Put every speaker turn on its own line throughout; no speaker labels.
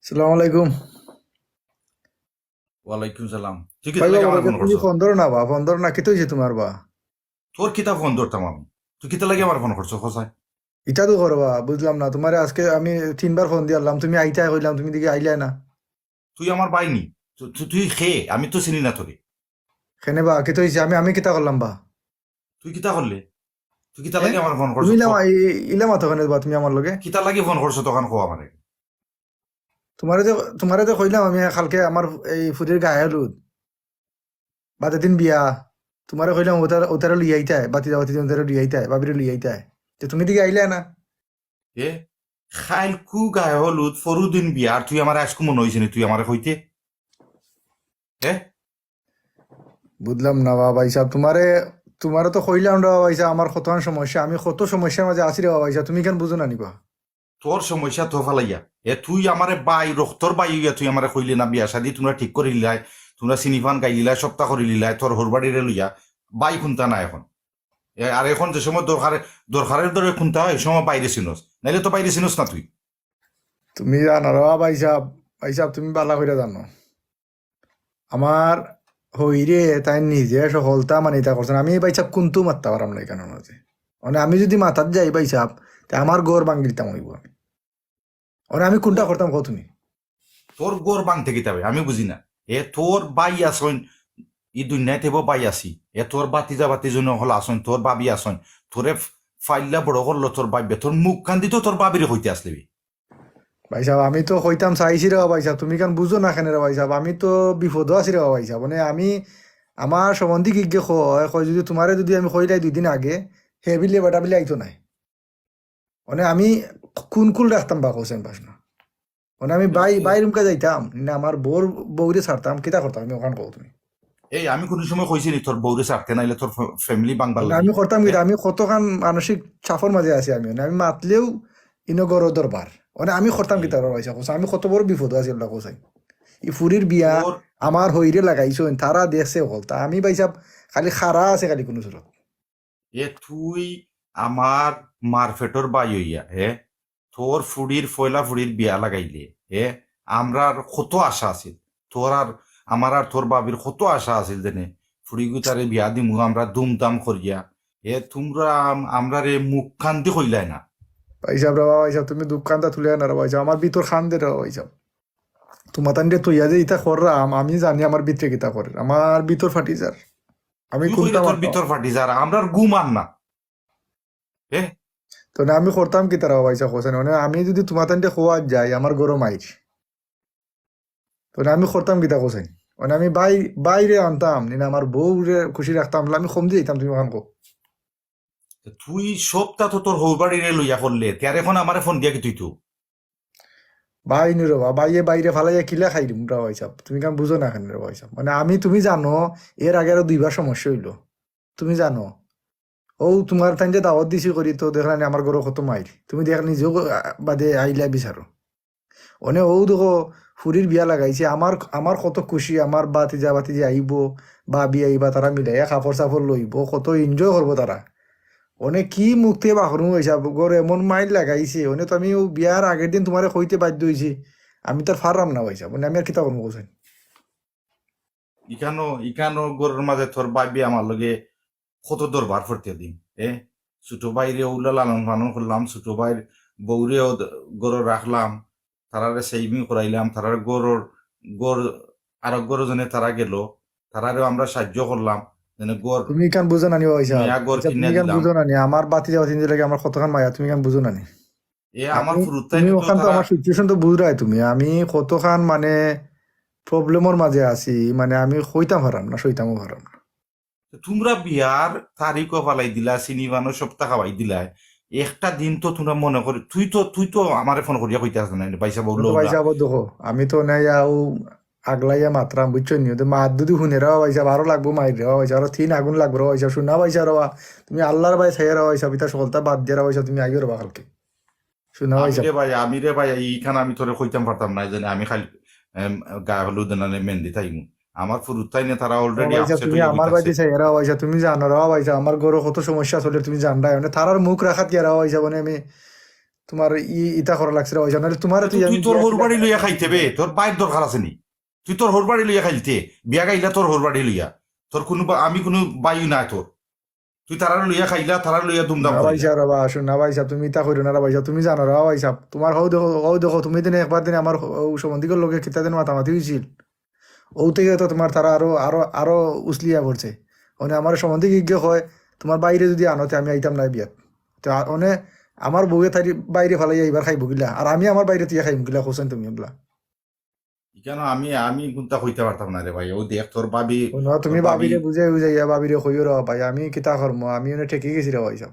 সালাম আলাইকুম।
ওয়ালাইকুম সালাম। তুই কি
ভাই
লাগে
বাবা
আমার ফোন
তুমি
করছ?
ফোন ধরো না বা ফোন ধরো না কি হয়েছে তোমার বা
তোর কিতা ফোন ধরতাম আমি? তুই কিতা লাগে আমার ফোন করছ খোসায়?
ইটা তো করবা বুঝলাম না তোমার আজকে আমি 3বার ফোন দিলাম তুমি আইতাই কইলাম তুমি দিকে আইলাই না।
তুই আমার বাইনি। তুই খেয়ে আমি তো চিনি না তোরে।
কেনে বা কি হয়েছে আমি কিতা করলাম বা
তুই কিতা করলে? তুই কিতা
হ্যাঁ
লাগে আমার ফোন করছ
তুমি
খ?
ইলাম ইলাম আতো কেনে বা তুমি আমার লগে
কিতা লাগে ফোন করছ তখন খো আমারে।
তোমারে যে তোমারে যে কইলাম আমি কালকে আমার এই ফুটির গায়ে হলুদ বাদে দিন বিয়া তোমারে কইলাম ওতারে লিয়ে আইতাই বাতি ওতারে লিয়ে আইতাই বাবিরে লিয়ে আইতাই তো তুমি দিকে আইলাই না।
এ খাইল কু গায়ে হলুদ ফরুদিন বিয়া আর তুই আমার আজকু মনে হয়েছে তুই আমার হইতে। এ
বুঝলাম না বাবা হিসাব তোমারে তোমারে তো কইলাম রে বাবা হিসাব আমার কত সমস্যা আমি কত সমস্যার মাঝে আছি রে বাবা হিসাব তুমি কেন বুঝো না নিবা।
তোর সমস্যা তো ফালাইয়া। তুই আমারে বাই রক্তর বাই হইয়া তুই আমারে কইলি না বিয়া শাদি তোমরা ঠিক করে লিলাই, তোমরা সিনিফান গাই লিলাই, সপ্তাহ করে লিলাই, তোর হরবাড়িরে লইয়া বাই খুনতা না এখন। আর এখন যে সময় দরকারের দরে খুনতে হয় এই সময় বাইরে চিনোস, নাইলে তো বাইরে চিনোস না তুই।
তুমি জানো রে বাবা হিসাব হিসাব তুমি বালা করে জানো আমার হইরে তাই নিজে সফলতা মানে এটা করছেন আমি এই হিসাব কোনটো মারতে পারাম না কেন মাঝে মানে আমি যদি মাথার যাই বা হিসাব তা আমার গোর ভাঙি দিতাম হইব আমি মানে আমি কোনটা
তোর
করতাম কত তুমি
তোর গোর বাংতে গিতাবে আমি বুঝি না। তোর বাই আসন, ই দুনিয়ায় তেব বাই আসি। তোর বাতিজা বাতি জন্য হল আসন, তোর বাবি আসন, তোরে ফাইল্লা বড় করলো তোর বাইবে, তোর মুখ কান্দি তো তোর বাবিরে হইতে আসলিবি।
ভাই সাহেব আমি তো হইতাম চাইছি রে বাবা হিসাব তুমি কেন বুঝো না কেন রে ভাই সাহেব আমি তো বিপদও আছি রে বাবা হিসাব মানে আমি আমার সম্বন্ধী কি গিয়ে কয় কয় যদি তোমারে যদি আমি কইলাই 2 দিন আগে হে বিলে বেটা বিলে আইতো নাই মানে আমি কোন কুল রাখতাম বা কোসেন পাস না মানে আমি বাই রুমকা যাইতাম না আমার বউরে ছাড়তাম কিতা করতাম আমি ওখান কও তুমি
এই আমি কোনো সময় কইছি নি তোর বউরে সারতে নাইলে তোর ফ্যামিলি বাংবার
মানে
লাগি।
আমি করতাম
এ
কিতা আমি কতখান মানসিক চাপের মাঝে আছি আমি মানে আমি মাতলেও ইনো গর দরবার মানে আমি করতাম
এই
কিতা রয়েছে কোসা আমি কত বড় বিপদ আছি আল্লাহ কোসাই ই ফুরির বিয়া
তোর
আমার হইরে লাগাইছো তারা দেখছে হল তা আমি পাইসাব খালি খারা আছে খালি কোনো সুরত
তুই আমার মারফেটর বাই হইয়া তোর ফুড়ির ফয়লা ফুড়ির বিয়া লাগাইলে আমরার কত আশা আছিল। তোর আর আমার আর তোর বাবির কত আশা আছিল যেনে ফুড়ি গুতারে বিয়া দিমু আমরা দুমদাম করিয়া। তোমরা আমরা রে মুখ কান্দি কইলাই না।
পাইসাব রে বাবা পাইসাব তুমি দোকানটা তুলে আনার পাইসাব আমার ভিতর খান দে রে পাইসাব তোমার তান তুইয়া যে ইটা কররাম আমি জানি আমার ভিতরে কিতা করে আমার ভিতর ফাটি যার আমি
তুই
কোনটা
কইলে তোর
মানতাম
ভিতর ফাটি যার আমরার গুম আর না। এ
তো না আমি করতাম কি তারা পয়সা কোসেন মানে আমি যদি তোমার তান খোয়া যাই আমার গরম আইস তো না আমি করতাম কি তা কোসেন মানে আমি বাইরে আনতাম না আমার বউ রে খুশি রাখতাম না আমি কম দিয়ে দিতাম তুমি ওখান কো
তুই সবটা তো তোর হৌবাড়ি রে লইয়া করলে তার এখন আমারে ফোন দিয়া কি তুই তো।
ভাই নি রবা বাইয়ে বাইরে ফালাইয়া কিলা খাই দিম রা পয়সা তুমি কেন বুঝো না কেন রে পয়সা মানে আমি তুমি জানো এর আগে আরো 2বার সমস্যা হইলো তুমি জানো ও তোমার তাই যে দাওয়াত দিছি করি তো দেখলাম আমার গরো কত মাইর তুমি দেখ নিজেও বাদে আইলা বিচারো অনে ও দেখো ফুরির বিয়া লাগাইছে আমার আমার কত খুশি আমার বাতি যে আইব বা বিয়া আইবা তারা মিলাইয়া কাপড় চাপড় লইব কত এনজয় করবো তারা অনে কি মুক্তি বাহরু হয়েছে গর এমন মাইল লাগাইছে অনে তো আমি ও বিয়ার আগের দিন তোমারে কইতে বাধ্য হয়েছি আমি তার ফাররাম না হয়েছে মানে আমি আর কিতা করবো কোথায়
ইখানো ইখানো গরুর মাঝে তোর বাইবি আমার লগে কত দরবার ফুরতে দিন। এ ছোট ভাইরে ওগুলো লালন পালন করলাম, ছোট ভাইয়ের বউরেও গরু রাখলাম, তারারে সেইমিং করাইলাম, তারার গর আরো গরু জনে তারা গেল, তারারেও আমরা সাহায্য করলাম, যেন গর
তুমি কেন বুঝো নানি পয়সা
নয়া গর
আচ্ছা
কিনে
তুমি কেন
দিলাম।
বুঝো নানি আমার বাতি লাগে আমার কতখান মায়া তুমি কেন বুঝো নানি
আমার
আমি
ফুরুতাই
তুমি
নিত
ওখান তো
তারা।
আমার সিচুয়েশন তো বুঝরাই তুমি আমি কতখান মানে প্রবলেমের মাঝে আছি মানে আমি হইতাম হারাম না সইতামও হারাম না
তোমরা বিয়ার তারিখও ফালাই দিলা, চিনিবানো সপ্তাহ খাওয়াই দিলা, একটা দিন তো তোমরা মনে করি তুই তো আমারে ফোন করিয়া কইতে আসলে না পয়সা
আমি
বললো
তো
না।
পয়সা আবার দেখো আমি তো নাই আও আগলাইয়া মাত্রাম বুঝছো নি তো মাত যদি শুনে রাওয়া পয়সা আরো লাগবো মাইর রেওয়া পয়সা আরো 3 আগুন লাগবো রেওয়া পয়সা শুনা পয়সা রেওয়া তুমি আল্লাহর ভাই ছাইয়া রেওয়া পয়সা পিতা সকলতা বাদ দিয়ে রেওয়া পয়সা তুমি আইও রেবা কালকে শুনা পয়সা
আমি রে ভাই এইখানে আমি তোরে কইতাম পারতাম না যে আমি খালি গায়ে হলুদ না মেহেন্দি থাইমু। আমার ফুরুতাই না তারা
রেওয়া
অলরেডি
পয়সা
আপসেট
তুমি
হইয়া
আমার
কইতাছে।
বাড়িতে ছাইয়া রেওয়া পয়সা তুমি জানো রেওয়া পয়সা আমার গরো কত সমস্যা চলে তুমি জানডাই মানে তারার মুখ রাখাত গিয়া রেওয়া পয়সা মানে আমি তোমার ইটা করা লাগছে রে ভাইসাব, নাহলে তোমার তুই
তুই
আমি
তোর
বিয়া
হোর
কিলা
বাড়ি
খাই।
লইয়া খাইতে বে, তোর বাইর দরকার আছে নি? তুই তোর হোর বাড়ি লইয়া খাইতে বিয়া গাইলা তোর হোর বাড়ি লইয়া, তোর কোনো আমি কোনো বায়ু নাই তোর, তুই তারা লইয়া খাইলা, তারা লইয়া দুমদাম
না
করিলা।
ভাইসাব রে বা, শুন না ভাইসাব, তুমি ইটা কইরো না রে ভাইসাব, তুমি জানো রে ভাইসাব, তোমার হও দেখো তুমি দিনে একবার দিনে আমার সম্বন্ধিকর লোকে কিতা দিন মাতামাতি হয়েছিল, ও থেকে তো তোমার তারা আরো উসলিয়া পড়ছে। মানে আমার সম্বন্ধে কি হয়, তোমার বাইরে যদি আনতে আমি আইতাম না বিয়াত, তো মানে আমার বউয়ে তাই বাইরে ফালাই এইবার খাইব গিলা, আর আমি আমার বাইরে তিয়া খাইব গিলা, কোসেন তুমি এগুলা।
কেন আমি আমি কোনটা কইতে পারতাম না রে ভাই, ও দেখ তোর ভাবি, তোর
তুমি
ভাবি।
বাবিরে বুঝে বুঝাইয়া বাবিরে কইও রে ভাই, আমি কিতা করবো, আমি ওনে ঠেকে গেছি রে ভাই সব।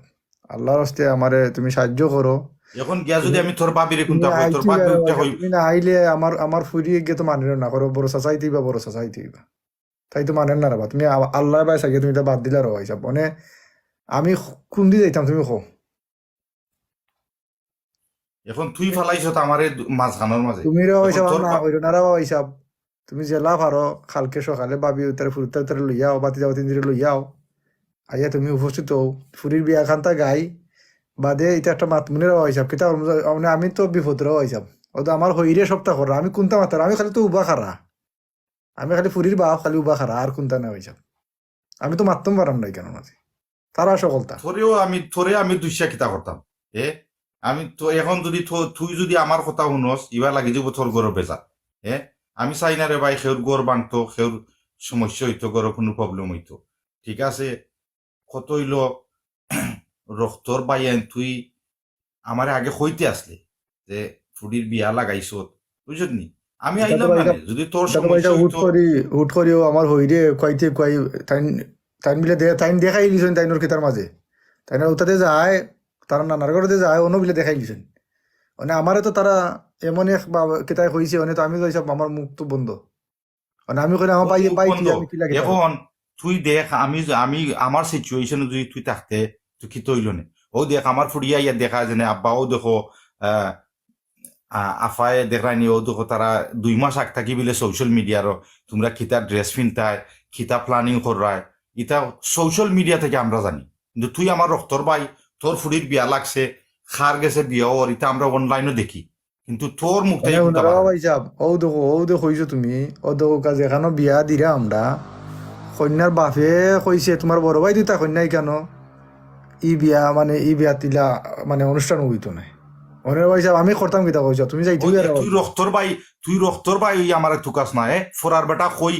আল্লাহর হস্তে আমারে তুমি সাহায্য করো।
এখন গিয়া যদি
তুমি
আমি তোর ভাবিরে
তুমি
কোনটা কই, তোর
আইতি
ভাবি
রে
উঠতে
ভাই,
কই।
তুমি না আইলে আমার ফুরিয়ে গিয়ে তো মানিল না করো, বড় চাচাইতেই বা বড় চাচাইতেই বা, তাই তো মানেন না রে বা, তুমি আল্লাহ বাই চাগে তুমি তা বাদ দিলা রে ভাই সব। মানে আমি কোন দিয়ে যাইতাম তুমি কো।
এখন তুই ফালাইছ তো আমারে মাঝখানোর মাঝে।
তুমি রে ভাই
এখন
সাহেব আর
তোর
না কইরো না রে ভাই সাহেব, তুমি জেলা পারো কালকে সকালে বাবি উত্তরে ফুরুত্তা উত্তরে লইয়াও, বাতি যাও তিন দিনে লইয়াও, আইয়া তুমি উপস্থিত হও, ফুরির বিয়া খান্তা গাই বাদে এটা একটা মাত মনে রে ভাই সাহেব, কিতা করবো, মানে আমি তো বিপদ রে ভাই সাহেব, ও তো আমার হইরে সপ্তাহ করা, আমি কোনটা মাতার, আমি খালি তো উবা খারা, আমি খালি ফুরির বাপ খালি উবা খারা, আর কোনটা না ভাই সাহেব, আমি তো মারতাম পারাম নাই কেন মাঝে, তারা সকলতা।
তোরে আমি দুইশা কিতা করতাম। এ আমি তো এখন যদি তুই যদি আমার কথা শুনস, ইবা লাগি যাব তোর গরো বেজা। আমি চাই না রে ভাই সেউর গড় বানতো, সেউর সমস্যা হইতো, গরো কোনো প্রবলেম হইতো। ঠিক আছে, কত হইল রক্তর বাইয়ান তুই আমারে আগে হইতে আসলে যে ফুডির বিয়া লাগাইছ, বুঝলি নি? আমি
এটা তো
আইলাম
ভাই
না নে,
সাহেব,
যদি তোর
এটা তো ভাই
সমস্যা
সাহেব
হইতো।
হুট করিও আমার হইরে কইতে কই, তাইন তাইন মিলে তাইন দেখাই দিছেন তাইনোর কিতার মাঝে, তাই না ওটাতে যায়, তারা নানার ঘরেতে যায় অন্য বিলে দেখাই দিছেন, মানে আমারে তো তারা এমন এক কেতায় কইছে, মানে তো আমি তো সব আমার মুখ তো বন্ধ, মানে আমি কই আমার
তোর মুখ
পাই
বন্ধ।
তুই আমি কিলা কিতা করব।
এখন তুই দেখ, আমি আমার সিচুয়েশনে যদি তুই থাকতে, তুই কি তৈল নে? ও দেখ আমার ফুড়িয়া ইয়া দেখা যেন আব্বাও দেখো, আহ আফায় দেখায়নি, ও দেখো তারা 2 মাস আগ থাকি বলে সোশ্যাল মিডিয়ারও তোমরা খিতা ড্রেস পিনতায়, খিতা প্ল্যানিং করায়, ইটা সোশ্যাল মিডিয়া থেকে আমরা জানি। কিন্তু তুই আমার রক্তর ভাই, তোর ফুড়ির বিয়া লাগছে, খার গেছে বিয়া ওর, ইটা আমরা অনলাইনও দেখি, কিন্তু তোর মুখ
মানে
থেকে কোনটা
ওনারা
বাড়ে না।
ভাই সাহেব, ও দেখো কইছো তুমি, ও দেখো কাজ এখানো বিয়া দিরা আমরা, কন্যার বাপে কইছে তোমার বড় ভাই দুটা কন্যাই কেন, ই বিয়া তিলা মানে অনুষ্ঠান হইতো না, ওনার ভাই সাহেব আমি করতাম কিতা কইছো, তুমি যাইতে
ওই
আর
দেখ,
ভাই সাহেব।
তুই রক্তর ভাই ওই আমার তুকাস না, ফোরার বেটা কই,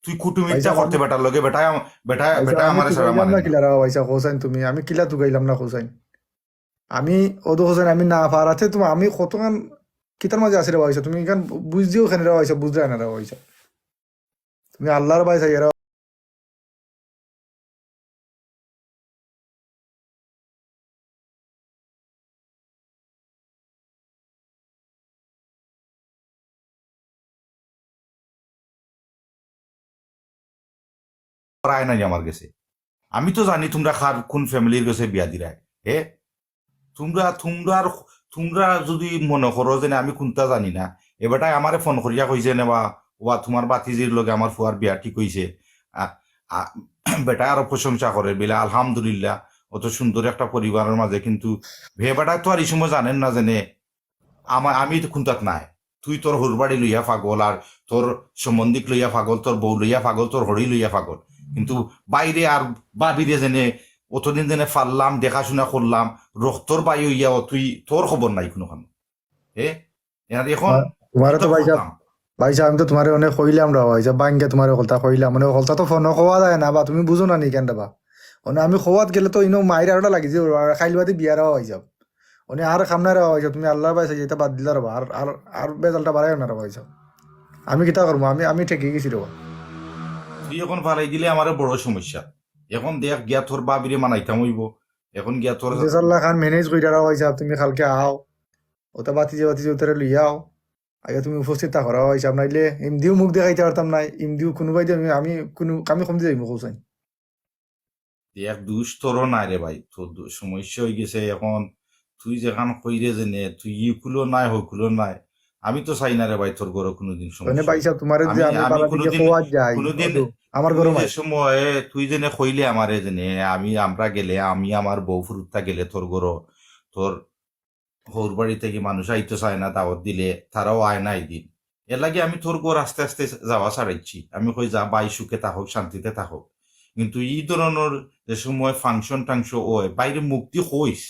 তুই
ভাই
কুটুমিতা
সাহেব
করতে বেটার লগে, বেটা বেটা
ভাই সাহেব
বেটা
আমি
আমার সারা
তুকাইলাম
মানেন
না
না।
কিলা রা ভাই সাহেব, হোসাইন তুমি, আমি কিলা তুকাইলাম না হোসাইন, আমি ওদো হোসেন আমি না পারাতে তুমি আমি কতক্ষণ কিতার মাঝে আসি রে ভাইসা, তুমি এখান বুঝদিও ওখানে রে ভাইসা, বুঝলে না রে ভাইসা, তুমি আল্লাহর ভাইসা এরা
প্রায় নাই আমার গেছে। আমি তো জানি তোমরা খার কোন ফ্যামিলির গেছে বিয়া দিরায়। হে, তোমরা তোমরা তোমরা যদি মনে করো যে না, আমি কোনটা জানি না, এবারটাই আমারে ফোন করিয়া কইছে নেবা, ওয়া তোমার বাতিজির লগে আমার ফুয়ার বিয়া ঠিক হইছে। আ- আ- বেটা আরো প্রশংসা করে বিলা, আলহামদুলিল্লাহ, অত সুন্দর একটা পরিবারের মাঝে। কিন্তু বেটা তো আর এই সময় জানেন না জেনে আমি তো খুন্তাত নাই। তুই তোর হুরবাড়ি লইয়া পাগল, আর তোর সম্বন্ধিক লইয়া পাগল, তোর বউ লইয়া পাগল, তোর হরি লইয়া পাগল। কিন্তু বাইরে আর বাবিরে জেনে অতদিন জেনে ফাললাম, দেখাশোনা করলাম, রক্তর বাই হইয়া তুই তোর খবর নাই কোনোখানে। এ এখন
তোমার
কিতা
তো ভাইসা,
করতাম?
ভাইসা আমি তো তোমার অনেক কইলাম রা ভাইসা, বাঙ্গে তোমার কথা কইলাম, মানে কথা তো ফোন কোয়া যায় না, বা তুমি বুঝো না নি কেন বা, মানে আমি খোয়াত গেলে তো ইনো মায়ের আরোটা লাগিছে, খাইল বাদি বিয়ার হয়ে যাব, মানে আর খাম না রে ভাইসা, তুমি আল্লাহর ভাইসা যেটা বাদ দিলা রে, আর আর আর বেজালটা বাড়াই না রে ভাইসা, আমি কিতা করবো, আমি ঠেকে গেছি রে।
তুই এখন ফালাই দিলে আমার বড় সমস্যা। এখন দেখ গিয়া তোর বাবিরে মানাইতাম হইব। এখন গিয়া তোর
ইনশাল্লাহ খান ম্যানেজ কইরা রাও হিসাব, তুমি কালকে আও, ওটা বাতিজে উতারে লইয়াও, আগে তুমি উপস্থিত থাকো রাও হিসাব, নাইলে এমদিও মুখ দেখাইতে পারতাম নাই, এমদিও কোনোবাই দিয়ে আমি কোনো আমি কমতে যাইব কৌসাই।
দেখ দুষ তোরও নাই রে ভাই, তোর সমস্যা হয়ে গেছে এখন। তুই যেখান কইরে জেনে তুই ইকুলো নাই হকুলো নাই, আমি তো চাই না রে ভাই তোর ঘরে কোনোদিন
মানে
সমস্যা
ভাই
হোক।
সাহেব তোমার যে
আমি
আমি
আমি
পাড়া দিকে
কোনোদিন
খোয়াত যাই,
কোনোদিন
ওদো আমার
তুই
গরম
যে
হয়।
সময় তুই জেনে কইলে আমারে জেনে, আমরা গেলে, আমি আমার বউ ফুরুত্তা গেলে তোর ঘর, তোর হৌর বাড়ি থেকে মানুষ আইতে চায় না, দাওয়াত দিলে তারাও আয় না দিন। এর লাগে আমি তোর গোর আস্তে আস্তে যাওয়া ছাড়াইছি। আমি কই যা বাই সুখে থাকুক, শান্তিতে থাকুক। কিন্তু এই ধরনের যে সময় ফাংশন টাংশন হয় বাইরে মুক্তি হইস,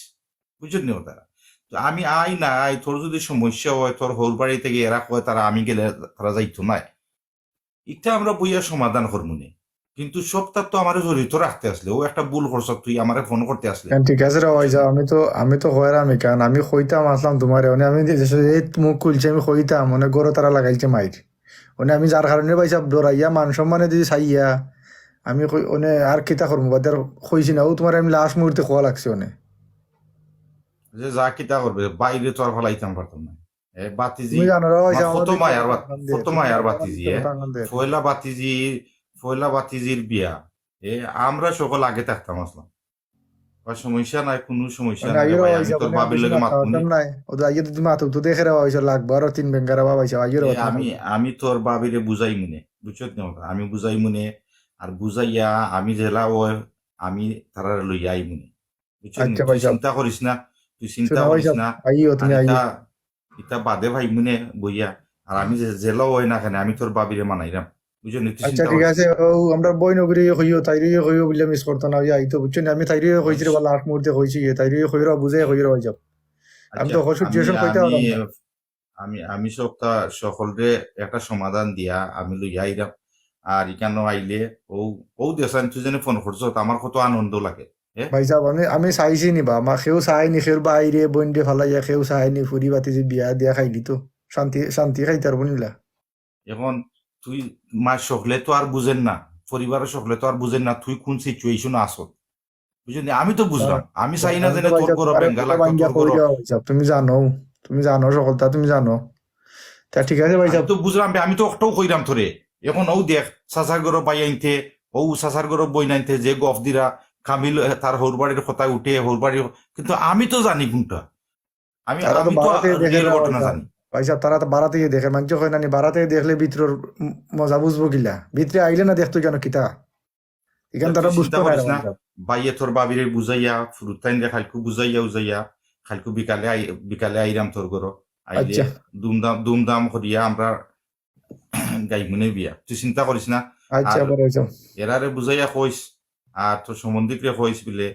বুঝলি না তারা। তো আমি আই না আই, তোর যদি সমস্যা হয় তোর হৌর বাড়ি থেকে এরা কয় তারা আমি গেলে তারা যাইতো নাই, এটা আমরা বইয়া সমাধান করমুনে। কিন্তু সবটা তো আমার জড়িত রাখতে আসলে ও একটা ভুল করছ, তুই আমারে ফোন করতে আসলে।
কেন ঠিক আছে রে ভাই সাহেব, আমি তো হয়রামি কেন আমি কইতাম আসলাম তোমার মানে আমি এই মুখ খুলছি আমি কইতাম মানে গরো তারা লাগাইছে মাইর মানে আমি যার কারণে ভাই সাহেব ডরাইয়া মান সম্মানে যদি চাইয়া আমি মানে আর কিতা করবো বাদ কইছি না ও তোমার আমি লাস্ট মুহূর্তে খোয়া লাগছে মানে
যে যা কিতা করবে বাইরে তো আর ফলাইতাম পারতাম না। এ বাতিজি
তুমি জানো রে ভাই
আমার
সাহেব
কত
আমাদের
মায়ার
টাঙ্গান দে
কত
তুমি
মায়ার
জানো আমাদের
বাতিজি।
টাঙ্গান দে
ফয়লা বাতিজি, ফয়লা বাতিজির বিয়া আমরা সকল আগে থাকতাম আসলাম। আর সমস্যা নাই, কোনো সমস্যা
মানে
নাই রে
আইয়ের
ভাই,
ভাই
আমি
সাহেব
তোর
মানে
বাবির
বেশি
লগে
মাথা
মাতমুনি।
হতাম নাই ওদের আইয়ে তুমি মাথা তো দেখে রে ভাই সাহেব লাগবে আরো 3 বেঙ্গারা ভাই সাহেব আইয়ের কথা
আমি আমি তোর বাবিরে বুঝাই মনে, বুঝছত না আমি বুঝাই মনে। আর বুঝাইয়া আমি জেলা ও আমি তারা লইয়া আই মনে, বুঝছত নি।
আচ্ছা ভাই
তুই
সাহেব
চিন্তা করিস না, তুই চিন্তা
শোনা ভাই
করিস
সাহেব
না।
আইও
আর
তুমি
ইটা
আইও
ইটা বাদে ভাই মনে বইয়া। আর আমি জেলা হয় না কেন, আমি তোর বাবিরে মানাইরাম, বুঝছো নি, তুই
আচ্ছা
চিন্তা
ঠিক
করিস
আছে
না।
ও আমরা বই নগরী হইও তাইরে হইও বলে মিস করতো না আইতো বুঝছো না আমি তাইরে কইছি রে বা লাস্ট মুহূর্তে কইছি তাইরে হইরা বুঝে হইরা হয়ে যাব আমি
আচ্ছা,
তো হসুর
আমি
জিওশন কইতে
আমি
পারলাম না
আমি সবটা সকলরে একটা সমাধান দিয়া আমি লইয়া আইরাম। আর ইকানো আইলে ও ও দেশান তুই যেন ফোন করছো, আমার কত আনন্দ লাগে। হ্যাঁ
ভাই সাহেব আমি চাইছি নি বা মা কেউ চাইনি কেউ বাইরে বন্ডে ফালাইয়া কেউ চাইনি ফুরি বাতি যে বিয়া দিয়া খাইলি তো শান্তি শান্তি খাইতে পারবো নিলা
এখন তুই মা সকলে তো আর বুঝেন না, পরিবারের সকলে তো আর বুঝেন না তুই কোন সিচুয়েশন আসো, বুঝলি। আমি তো বুঝলাম, আমি চাই না যেন
ভাই
তোর
সাহেব
গরো
তোমার
বেঙ্গা লাগতো,
বাঙ্গিয়া
তোর
কই
গরো।
দেওয়া ভাই সাহেব তুমি জানো সকলটা তুমি জানো তা ঠিক আছে ভাই
আমি
সাহেব
তো বুঝলাম, আমি তো একটাও কইরাম তোরে। এখন ও দেখ চাচার গরো বাই আনতে, ও চাচার গরো বই নাইতে যে গফ দিরা কামিল তার হৌর বাড়ির কথা উঠে হৌর বাড়ির। কিন্তু আমি তো জানি কোনটা, আমি
তারা তো
আমি তো
বাড়াতে দেখে
রিয়েল
না ভাই
ঘটনা
সাহেব
জানি।
ভাই সাহেব তারা তো বাড়াতে দেখে মানুষ হয় না নি বাড়াতে দেখলে ভিতরের মজা বুঝবো কিলা ভিতরে আইলে না দেখতো কেন কিতা এখানে তারা
তুই চিন্তা
বুঝতো না রে
করিস
ভাই
না,
সাহেব
বাইয়ে তোর বাবিরে বুঝাইয়া ফুরুতাইন রে খালকু বুঝাইয়া উজাইয়া খালকু বিকালে আইরাম তোর গরো। আইলে
আচ্ছা
দুমদাম করিয়া আমরা গাইমুনে বিয়া, তুই চিন্তা করিস না।
আচ্ছা
আর
ভাই সাহেব
এরারে বুঝাইয়া কইস। আর তোর সম্বন্ধিকরে কইস বিলে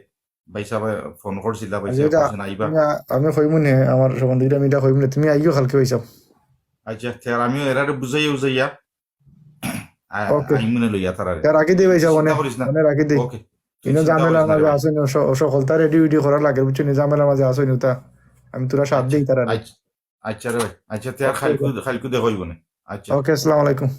বাইসা ফোন করছিলা,
আচ্ছা
বাইসা
এটা
কইছেন আইবা।
আমি কইমু নে আমার সম্বন্ধে আমি এটা কইমু নে তুমি আইও কালকে ভাই সাহেব
আচ্ছা আর আমিও এরারে বুঝাইয়া উজাইয়া
ওকে
আইমুনে লইয়া তারারে।
রাখি দিই ভাই
তুই
সাহেব
চিন্তা করিস না।
রাখি দিই
ওকে, তুই
ইনো
চিন্তা
ঝামেলার
করিস না রে
মাঝে
ভাই।
আসেন সকলটা রেডি উডি করা লাগে বুঝছো নি ঝামেলার মাঝে আসেন তা আমি তোরা সাথ
আচ্ছা
দিই তারা
আচ্ছা আচ্ছা রে ভাই, আচ্ছা তুই আর
ওকে
খালকু খালকু দেখইব না। আচ্ছা।
ওকে আসসালামু আলাইকুম